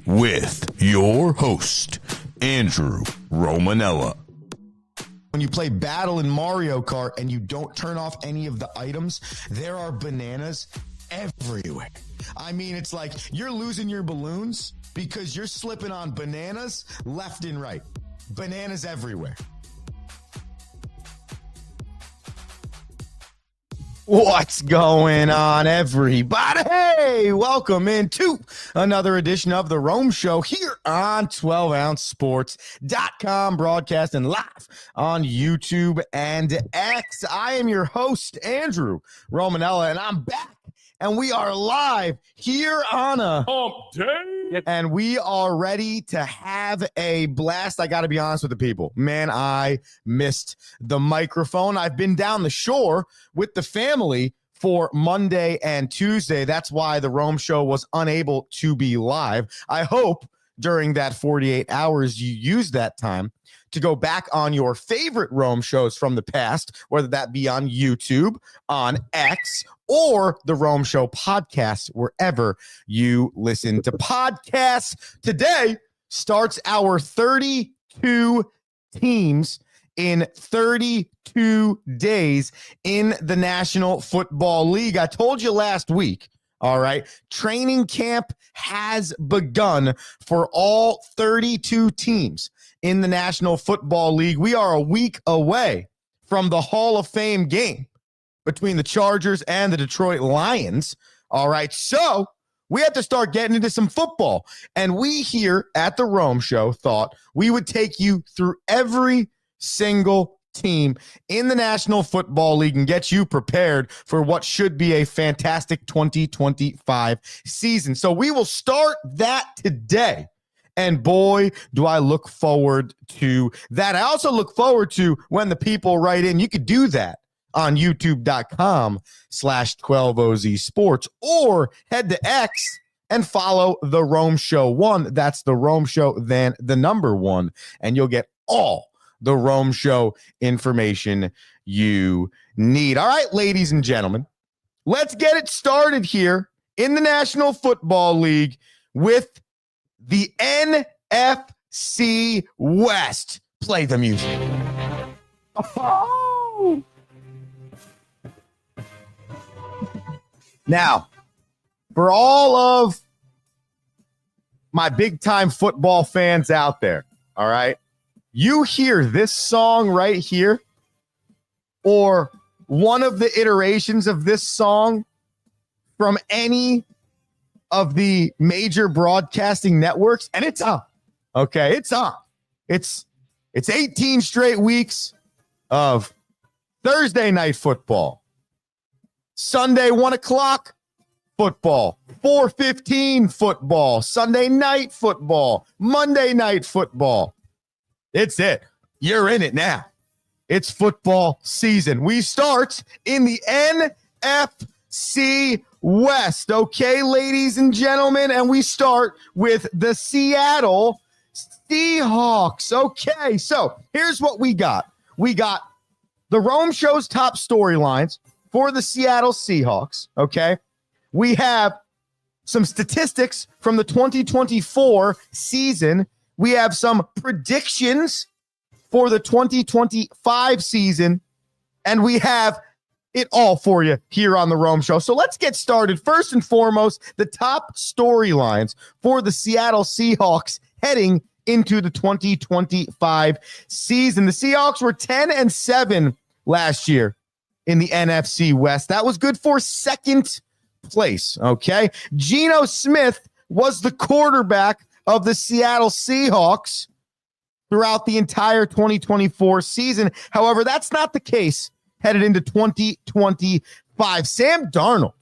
with your host, Andrew Romanella. When you play Battle in Mario Kart and you don't turn off any of the items, there are bananas everywhere. I mean, it's like you're losing your balloons because you're slipping on bananas left and right. Bananas everywhere. What's going on, everybody? Hey, welcome into another edition of The Rome Show here on 12ouncesports.com, broadcasting live on YouTube and X. I am your host, Andrew Romanella, and I'm back, and we are live here on a hump day. And we are ready to have a blast. I got to be honest with the people. Man, I missed the microphone. I've been down the shore with the family for Monday and Tuesday. That's why the Rome Show was unable to be live. I hope during that 48 hours you use that time to go back on your favorite Rome shows from the past, whether that be on YouTube, on X, or the Rome Show podcast, wherever you listen to podcasts. Today starts our 32 teams in 32 days in the National Football League. I told you last week, all right, training camp has begun for all 32 teams in the National Football League. We are a week away from the Hall of Fame game between the Chargers and the Detroit Lions. All right, so we have to start getting into some football. And we here at the Rome Show thought we would take you through every single team in the National Football League and get you prepared for what should be a fantastic 2025 season. So we will start that today. And boy, do I look forward to that. I also look forward to when the people write in. You could do that on youtube.com/12OZ Sports or head to X and follow the Rome Show 1. That's the Rome Show, then the number 1. And you'll get all the Rome Show information you need. All right, ladies and gentlemen, let's get it started here in the National Football League with the NFC West. Play the music. Oh. Now, for all of my big-time football fans out there, all right, you hear this song right here or one of the iterations of this song from any of the major broadcasting networks, and it's on. Okay, it's on. It's 18 straight weeks of Thursday night football, Sunday 1 o'clock football, 4:15 football, Sunday night football, Monday night football. It's it. You're in it now. It's football season. We start in the NFC West. Okay, ladies and gentlemen, and we start with the Seattle Seahawks. Okay, so here's what we got. We got the Rome Show's top storylines for the Seattle Seahawks. Okay, we have some statistics from the 2024 season. We have some predictions for the 2025 season, and we have it all for you here on the Rome Show. So let's get started. First and foremost, the top storylines for the Seattle Seahawks heading into the 2025 season. The Seahawks were 10-7 last year in the NFC West. That was good for second place, okay? Geno Smith was the quarterback of the Seattle Seahawks throughout the entire 2024 season. However, that's not the case headed into 2025. Sam Darnold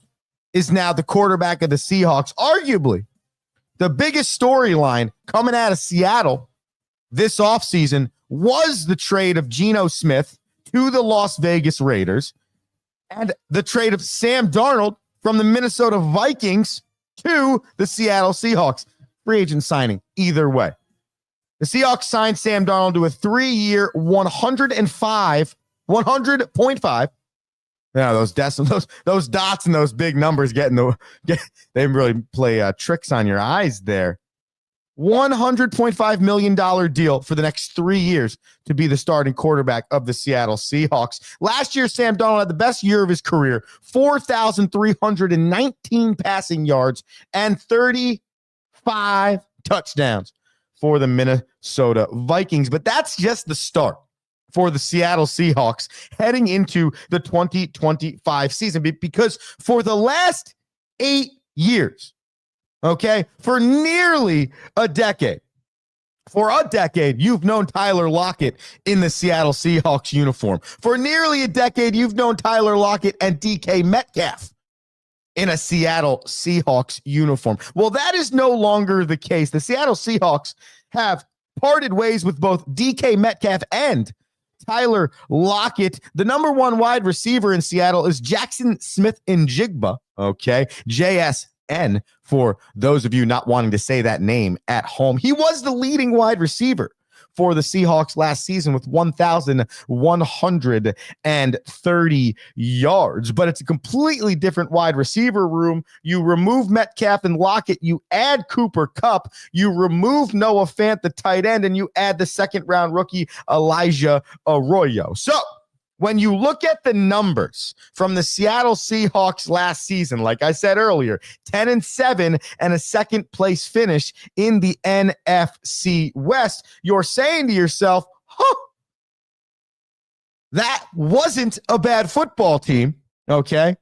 is now the quarterback of the Seahawks. Arguably, the biggest storyline coming out of Seattle this offseason was the trade of Geno Smith to the Las Vegas Raiders and the trade of Sam Darnold from the Minnesota Vikings to the Seattle Seahawks. Free agent signing either way. The Seahawks signed Sam Darnold to a 3-year, 100.5. Yeah, those decimals, those dots and those big numbers they really play tricks on your eyes there. $100.5 million deal for the next 3 years to be the starting quarterback of the Seattle Seahawks. Last year, Sam Darnold had the best year of his career, 4,319 passing yards and 35 touchdowns for the Minnesota Vikings. But that's just the start for the Seattle Seahawks heading into the 2025 season, because for the last 8 years, okay, for nearly a decade, you've known Tyler Lockett in the Seattle Seahawks uniform. For nearly a decade, you've known Tyler Lockett and DK Metcalf in a Seattle Seahawks uniform. Well, that is no longer the case. The Seattle Seahawks have parted ways with both DK Metcalf and Tyler Lockett. The number one wide receiver in Seattle is Jackson Smith-Njigba, okay, JSN, for those of you not wanting to say that name at home. He was the leading wide receiver for the Seahawks last season with 1,130 yards. But it's a completely different wide receiver room. You remove Metcalf and Lockett, you add Cooper Kupp, you remove Noah Fant, the tight end, and you add the second-round rookie Elijah Arroyo. So when you look at the numbers from the Seattle Seahawks last season, like I said earlier, 10-7 and a second-place finish in the NFC West, you're saying to yourself, that wasn't a bad football team, okay?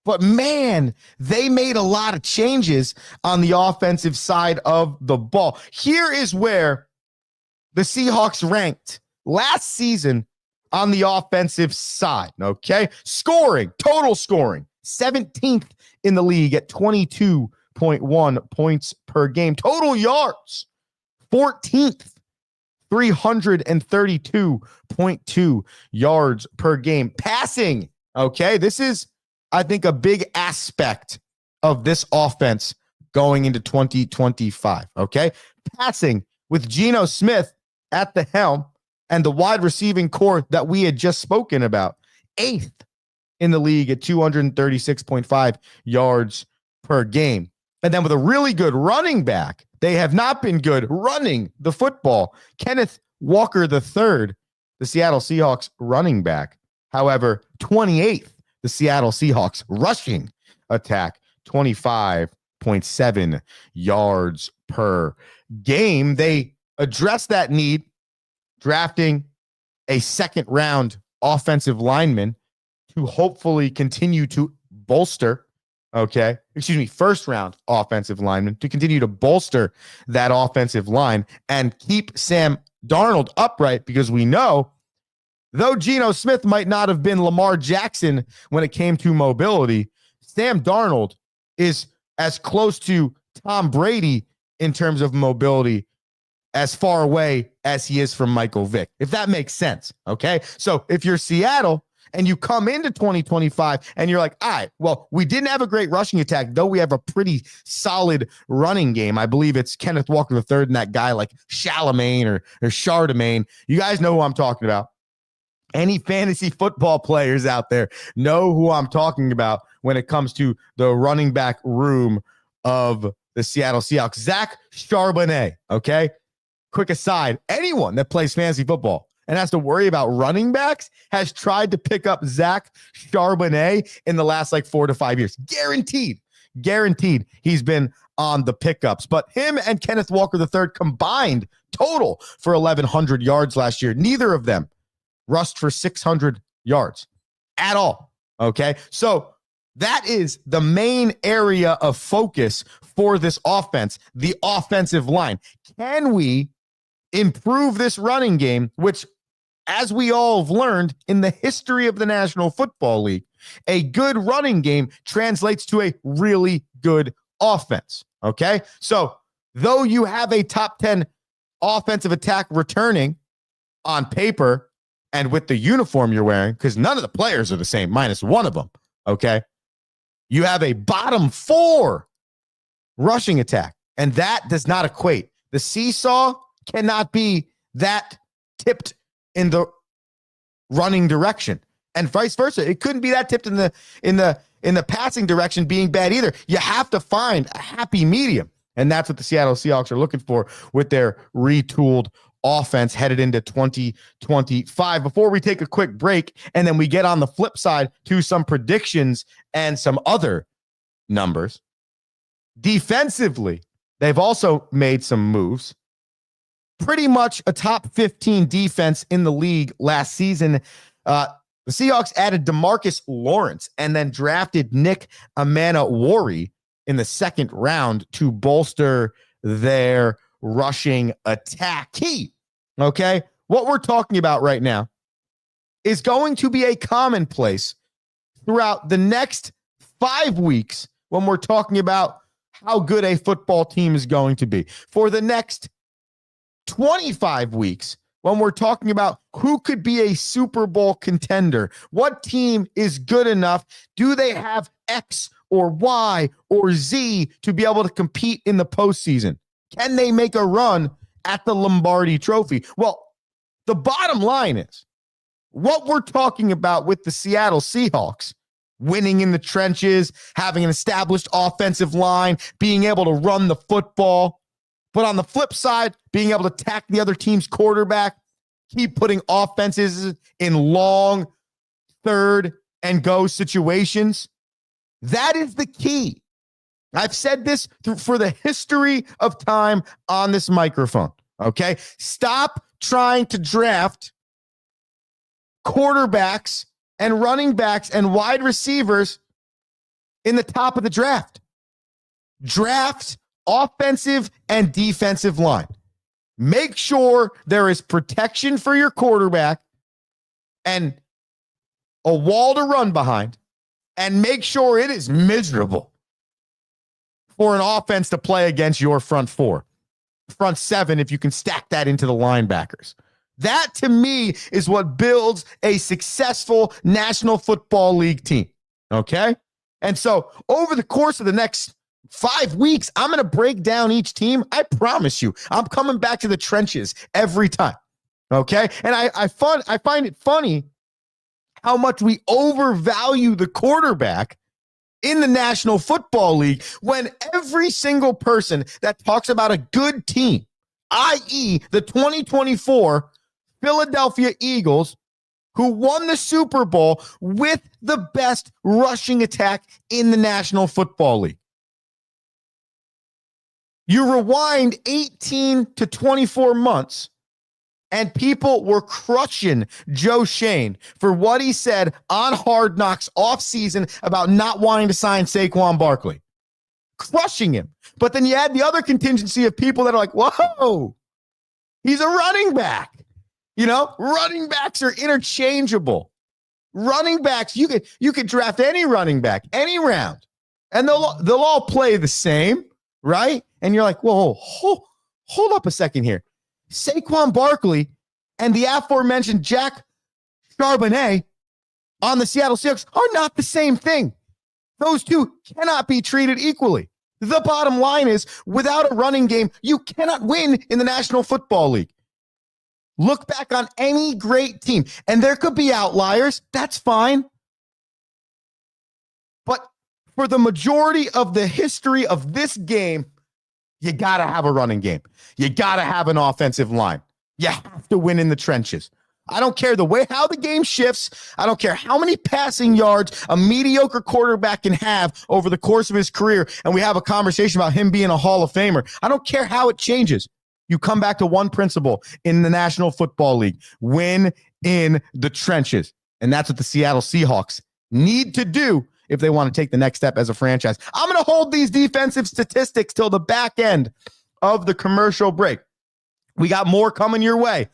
But, man, they made a lot of changes on the offensive side of the ball. Here is where the Seahawks ranked last season on the offensive side, okay? Total scoring, 17th in the league at 22.1 points per game. Total yards, 14th, 332.2 yards per game. Passing, okay? This is, I think, a big aspect of this offense going into 2025, okay? Passing with Geno Smith at the helm, and the wide receiving core that we had just spoken about, 8th in the league at 236.5 yards per game. And then with a really good running back, they have not been good running the football. Kenneth Walker III, the Seattle Seahawks running back, however, 28th, the Seattle Seahawks rushing attack, 25.7 yards per game. They addressed that need, drafting a second-round offensive lineman to hopefully continue to bolster, first-round offensive lineman to continue to bolster that offensive line and keep Sam Darnold upright, because we know, though Geno Smith might not have been Lamar Jackson when it came to mobility, Sam Darnold is as close to Tom Brady in terms of mobility as far away as he is from Michael Vick, if that makes sense, okay? So if you're Seattle and you come into 2025 and you're like, all right, well, we didn't have a great rushing attack, though we have a pretty solid running game. I believe it's Kenneth Walker III and that guy like Charlemagne or Chardemagne. You guys know who I'm talking about. Any fantasy football players out there know who I'm talking about when it comes to the running back room of the Seattle Seahawks. Zach Charbonnet, okay? Quick aside, anyone that plays fantasy football and has to worry about running backs has tried to pick up Zach Charbonnet in the last 4 to 5 years. Guaranteed he's been on the pickups. But him and Kenneth Walker III combined total for 1,100 yards last year. Neither of them rushed for 600 yards at all, okay? So that is the main area of focus for this offense, the offensive line. Can we improve this running game, which, as we all have learned in the history of the National Football League, a good running game translates to a really good offense, okay? So though you have a top 10 offensive attack returning on paper and with the uniform you're wearing, because none of the players are the same, minus one of them, okay? You have a bottom 4 rushing attack, and that does not equate. The seesaw cannot be that tipped in the running direction, and vice versa. It couldn't be that tipped in the passing direction being bad either. You have to find a happy medium. And that's what the Seattle Seahawks are looking for with their retooled offense headed into 2025. Before we take a quick break, and then we get on the flip side to some predictions and some other numbers. Defensively, they've also made some moves. Pretty much a top 15 defense in the league last season. The Seahawks added DeMarcus Lawrence and then drafted Nick Amanawari in the second round to bolster their rushing attack. Key, okay? What we're talking about right now is going to be a commonplace throughout the next 5 weeks when we're talking about how good a football team is going to be. For the next 25 weeks when we're talking about who could be a Super Bowl contender, what team is good enough, do they have X or Y or Z to be able to compete in the postseason? Can they make a run at the Lombardi Trophy? Well, the bottom line is what we're talking about with the Seattle Seahawks, winning in the trenches, having an established offensive line, being able to run the football, but on the flip side, being able to attack the other team's quarterback, keep putting offenses in long third and go situations. That is the key. I've said this for the history of time on this microphone, okay? Stop trying to draft quarterbacks and running backs and wide receivers in the top of the draft. Draft offensive and defensive line. Make sure there is protection for your quarterback and a wall to run behind, and make sure it is miserable for an offense to play against your front four, front seven, if you can stack that into the linebackers. That, to me, is what builds a successful National Football League team, okay? And so over the course of the next 5 weeks, I'm going to break down each team. I promise you, I'm coming back to the trenches every time, okay? And I find it funny how much we overvalue the quarterback in the National Football League when every single person that talks about a good team, i.e. the 2024 Philadelphia Eagles, who won the Super Bowl with the best rushing attack in the National Football League. You rewind 18 to 24 months, and people were crushing Joe Shane for what he said on Hard Knocks offseason about not wanting to sign Saquon Barkley. Crushing him. But then you add the other contingency of people that are like, whoa, he's a running back. You know, running backs are interchangeable. Running backs, you could draft any running back, any round, and they'll all play the same, right? And you're like, whoa, hold up a second here. Saquon Barkley and the aforementioned Jack Charbonnet on the Seattle Seahawks are not the same thing. Those two cannot be treated equally. The bottom line is, without a running game, you cannot win in the National Football League. Look back on any great team, and there could be outliers. That's fine. But for the majority of the history of this game, you got to have a running game. You got to have an offensive line. You have to win in the trenches. I don't care how the game shifts. I don't care how many passing yards a mediocre quarterback can have over the course of his career, and we have a conversation about him being a Hall of Famer. I don't care how it changes. You come back to one principle in the National Football League: win in the trenches. And that's what the Seattle Seahawks need to do if they want to take the next step as a franchise. I'm going to hold these defensive statistics till the back end of the commercial break. We got more coming your way.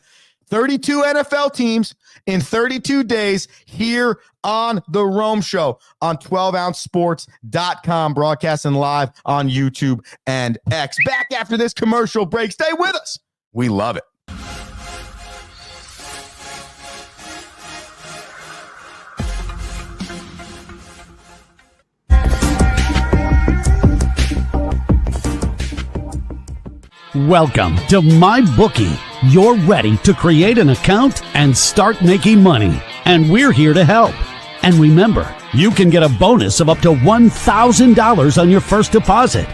32 NFL teams in 32 days here on The Rome Show on 12ouncesports.com, broadcasting live on YouTube and X. Back after this commercial break. Stay with us. We love it. Welcome to MyBookie. You're ready to create an account and start making money, and we're here to help. And remember, you can get a bonus of up to $1,000 on your first deposit.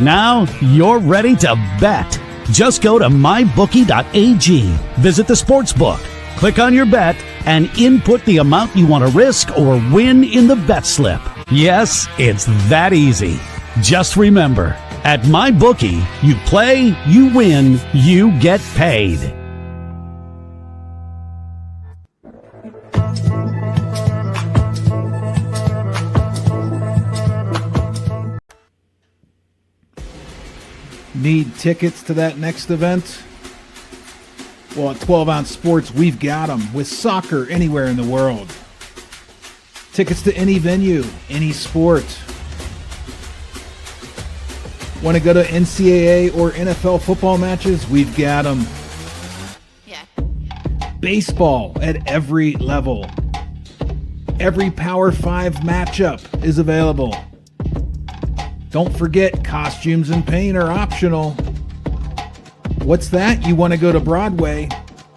Now you're ready to bet. Just go to mybookie.ag, visit the sports book, click on your bet, and input the amount you want to risk or win in the bet slip. Yes, it's that easy. Just remember, at MyBookie, you play, you win, you get paid. Need tickets to that next event? Well, at 12 Ounce Sports, we've got them with soccer anywhere in the world. Tickets to any venue, any sport. Want to go to NCAA or NFL football matches? We've got them. Yeah. Baseball at every level. Every Power 5 matchup is available. Don't forget, costumes and paint are optional. What's that? You want to go to Broadway?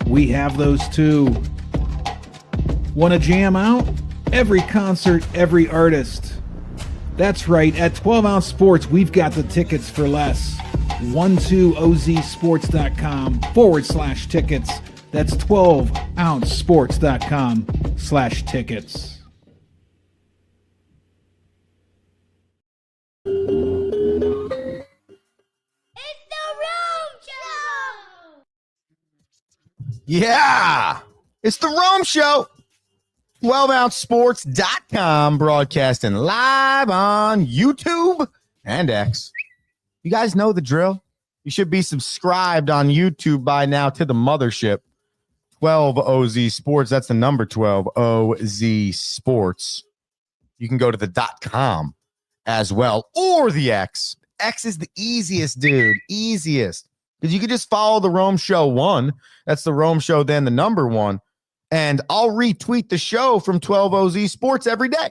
We have those too. Want to jam out? Every concert, every artist. That's right, at 12 Ounce Sports, we've got the tickets for less. 12ozsports.com/tickets. That's 12ouncesports.com/tickets. Yeah, it's the Rome Show. 12ouncesports.com, broadcasting live on YouTube and X. You guys know the drill. You should be subscribed on YouTube by now to the mothership. 12OZ Sports. That's the number 12OZ Sports. You can go to the .com as well, or the X. X is the easiest, dude. Easiest. Because you can just follow the Rome Show 1. That's the Rome Show, then the number 1. And I'll retweet the show from 12OZ Sports every day.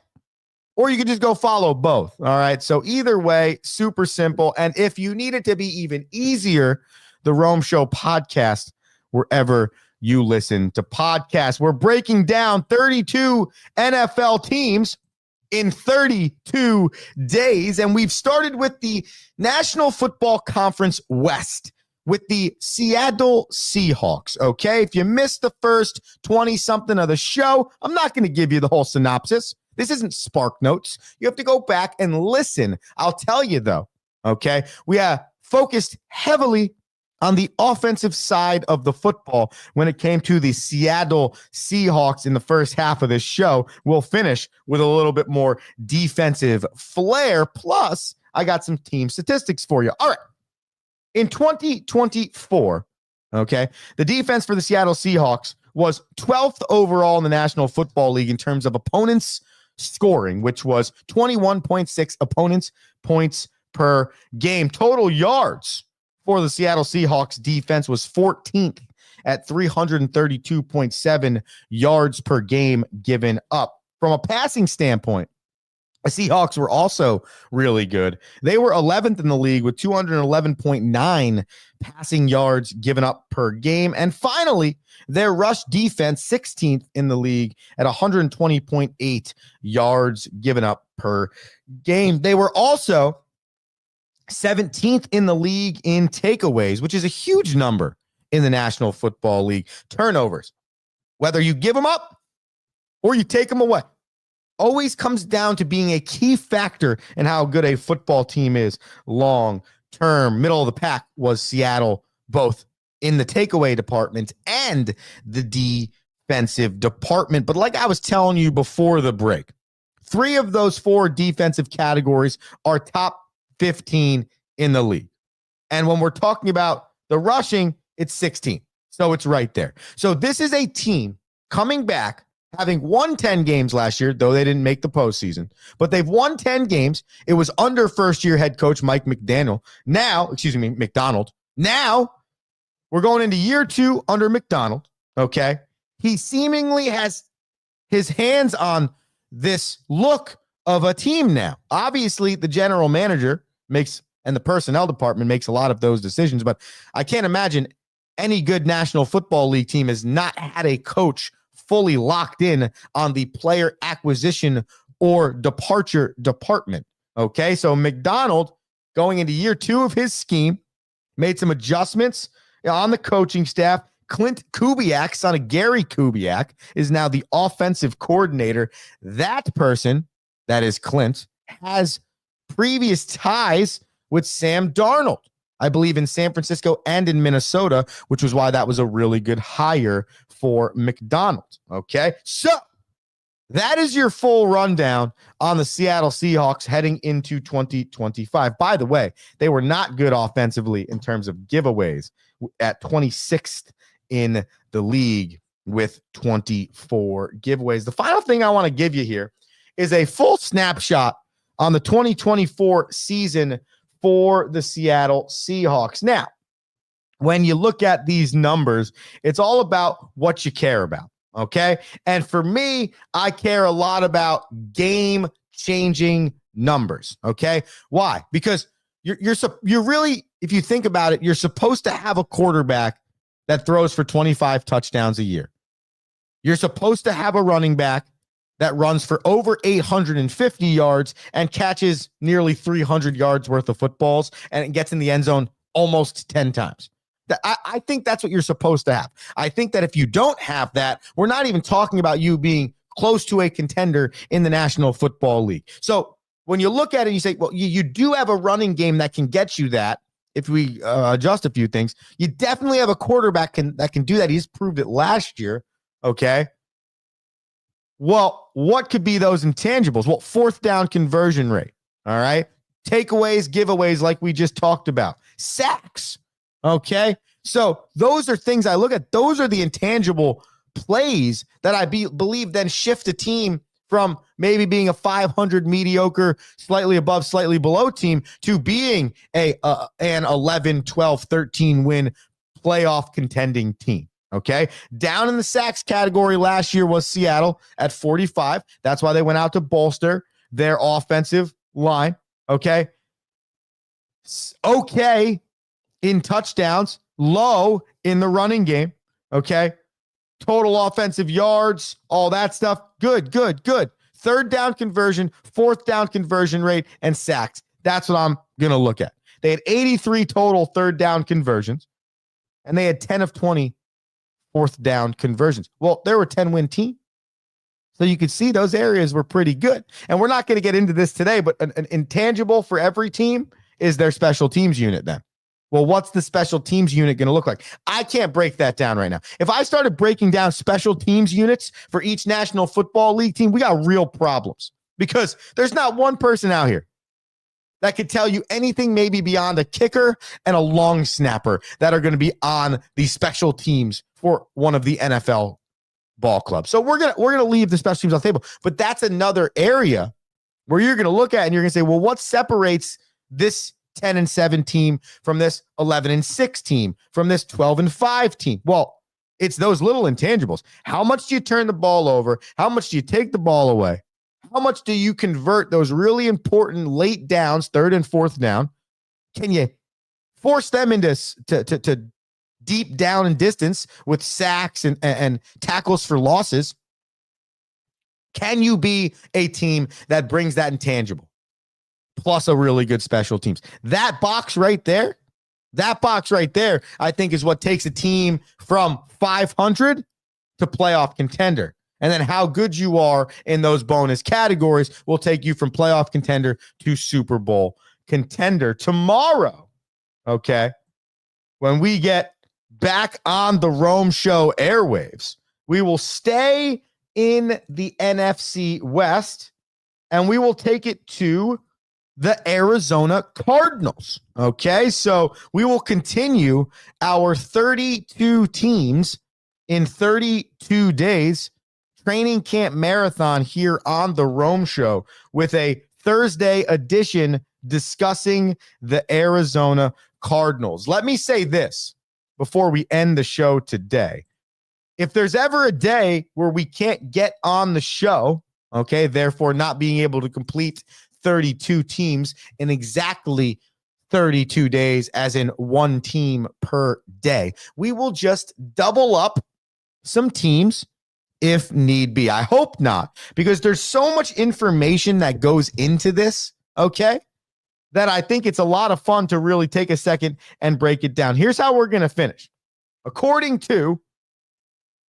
Or you can just go follow both. All right. So either way, super simple. And if you need it to be even easier, the Rome Show podcast, wherever you listen to podcasts. We're breaking down 32 NFL teams in 32 days. And we've started with the National Football Conference West with the Seattle Seahawks, okay? If you missed the first 20-something of the show, I'm not going to give you the whole synopsis. This isn't Spark Notes. You have to go back and listen. I'll tell you, though, okay? We are focused heavily on the offensive side of the football when it came to the Seattle Seahawks in the first half of this show. We'll finish with a little bit more defensive flair. Plus, I got some team statistics for you. All right. In 2024, okay, the defense for the Seattle Seahawks was 12th overall in the National Football League in terms of opponents scoring, which was 21.6 opponents points per game. Total yards for the Seattle Seahawks defense was 14th at 332.7 yards per game given up. From a passing standpoint, the Seahawks were also really good. They were 11th in the league with 211.9 passing yards given up per game. And finally, their rush defense, 16th in the league at 120.8 yards given up per game. They were also 17th in the league in takeaways, which is a huge number in the National Football League. Turnovers, whether you give them up or you take them away, always comes down to being a key factor in how good a football team is long term. Middle of the pack was Seattle, both in the takeaway department and the defensive department. But like I was telling you before the break, 3 of those 4 defensive categories are top 15 in the league. And when we're talking about the rushing, it's 16. So it's right there. So this is a team coming back, having won 10 games last year, though they didn't make the postseason, but they've won 10 games. It was under first-year head coach Mike McDaniel. McDonald. Now we're going into year 2 under McDonald, okay? He seemingly has his hands on this look of a team now. Obviously, the general manager and the personnel department makes a lot of those decisions, but I can't imagine any good National Football League team has not had a coach fully locked in on the player acquisition or departure department. Okay, so McDonald going into year 2 of his scheme, made some adjustments on the coaching staff. Clint Kubiak, son of Gary Kubiak, is now the offensive coordinator. That person, that is Clint, has previous ties with Sam Darnold, I believe in San Francisco and in Minnesota, which was why that was a really good hire for McDonald. Okay, so that is your full rundown on the Seattle Seahawks heading into 2025. By the way, they were not good offensively in terms of giveaways, at 26th in the league with 24 giveaways. The final thing I want to give you here is a full snapshot on the 2024 season for the Seattle Seahawks. Now, when you look at these numbers, it's all about what you care about, okay? And for me, I care a lot about game-changing numbers, okay? Why? Because you're really, if you think about it, you're supposed to have a quarterback that throws for 25 touchdowns a year. You're supposed to have a running back that runs for over 850 yards and catches nearly 300 yards worth of footballs and gets in the end zone almost 10 times. I think that's what you're supposed to have. I think that if you don't have that, we're not even talking about you being close to a contender in the National Football League. So when you look at it, you say, well, you do have a running game that can get you that. If we adjust a few things, you definitely have a quarterback that can do that. He's proved it last year. Okay. Well, what could be those intangibles? Well, 4th down conversion rate. All right. Takeaways, giveaways, like we just talked about. Sacks. Okay. So those are things I look at. Those are the intangible plays that I believe then shift a team from maybe being a 500 mediocre, slightly above, slightly below team to being an 11, 12, 13 win playoff contending team. Okay. Down in the sacks category last year was Seattle at 45. That's why they went out to bolster their offensive line. Okay. Okay in touchdowns, low in the running game. Okay. Total offensive yards, all that stuff. Good. 3rd down conversion, 4th down conversion rate, and sacks. That's what I'm going to look at. They had 83 total 3rd down conversions, and they had 10 of 20 4th down conversions. Well, they were a 10-win team. So you could see those areas were pretty good. And we're not going to get into this today, but an intangible for every team is their special teams unit then. Well, what's the special teams unit going to look like? I can't break that down right now. If I started breaking down special teams units for each National Football League team, we got real problems because there's not one person out here that could tell you anything maybe beyond a kicker and a long snapper that are going to be on the special teams for one of the NFL ball clubs. So we're gonna leave the special teams on the table. But that's another area where you're going to look at and you're going to say, well, what separates this 10-7 team from this 11-6 team, from this 12-5 team? Well, it's those little intangibles. How much do you turn the ball over? How much do you take the ball away? How much do you convert those really important late downs, 3rd and 4th down? Can you force them into to deep down and distance with sacks and tackles for losses? Can you be a team that brings that intangible? Plus a really good special teams. That box right there, I think is what takes a team from 500 to playoff contender. And then how good you are in those bonus categories will take you from playoff contender to Super Bowl contender. Tomorrow, okay, when we get back on the Rome Show airwaves, we will stay in the NFC West and we will take it to the Arizona Cardinals. Okay, so we will continue our 32 teams in 32 days training camp marathon here on the Rome Show with a Thursday edition discussing the Arizona Cardinals. Let me say this before we end the show today. If there's ever a day where we can't get on the show, okay, therefore not being able to complete 32 teams in exactly 32 days, as in one team per day, we will just double up some teams if need be. I hope not, because there's so much information that goes into this, okay, that I think it's a lot of fun to really take a second and break it down. Here's how we're going to finish. According to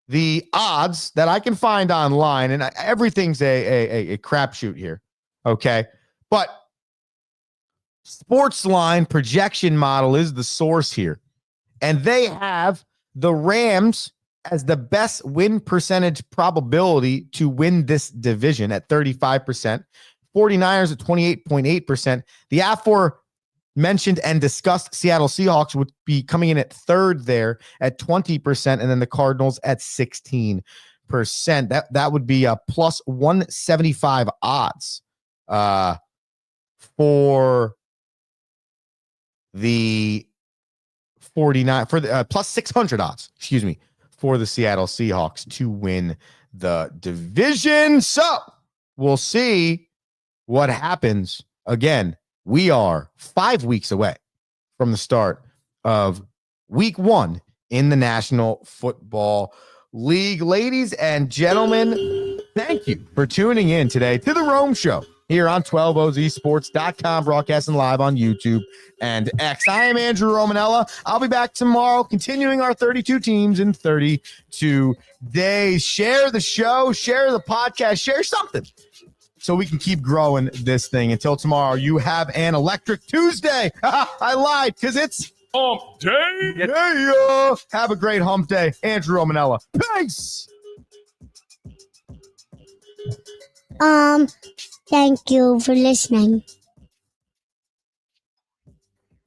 the odds that I can find online, and everything's a crapshoot here, okay? But Sportsline projection model is the source here, and they have the Rams as the best win percentage probability to win this division at 35%, 49ers at 28.8%. The aforementioned and discussed Seattle Seahawks would be coming in at third there at 20%, and then the Cardinals at 16%. That would be a plus 175 odds for the 49 for the plus 600 odds, for the Seattle Seahawks to win the division. So we'll see what happens. Again, we are 5 weeks away from the start of week 1 in the National Football League. Ladies and gentlemen, thank you for tuning in today to the Rome Show here on 12ozsports.com, broadcasting live on YouTube and X. I am Andrew Romanella. I'll be back tomorrow, continuing our 32 teams in 32 days. Share the show, share the podcast, share something so we can keep growing this thing. Until tomorrow, you have an electric Tuesday. I lied because it's Hump Day. yeah. Have a great hump day. Andrew Romanella. Peace. Thank you for listening.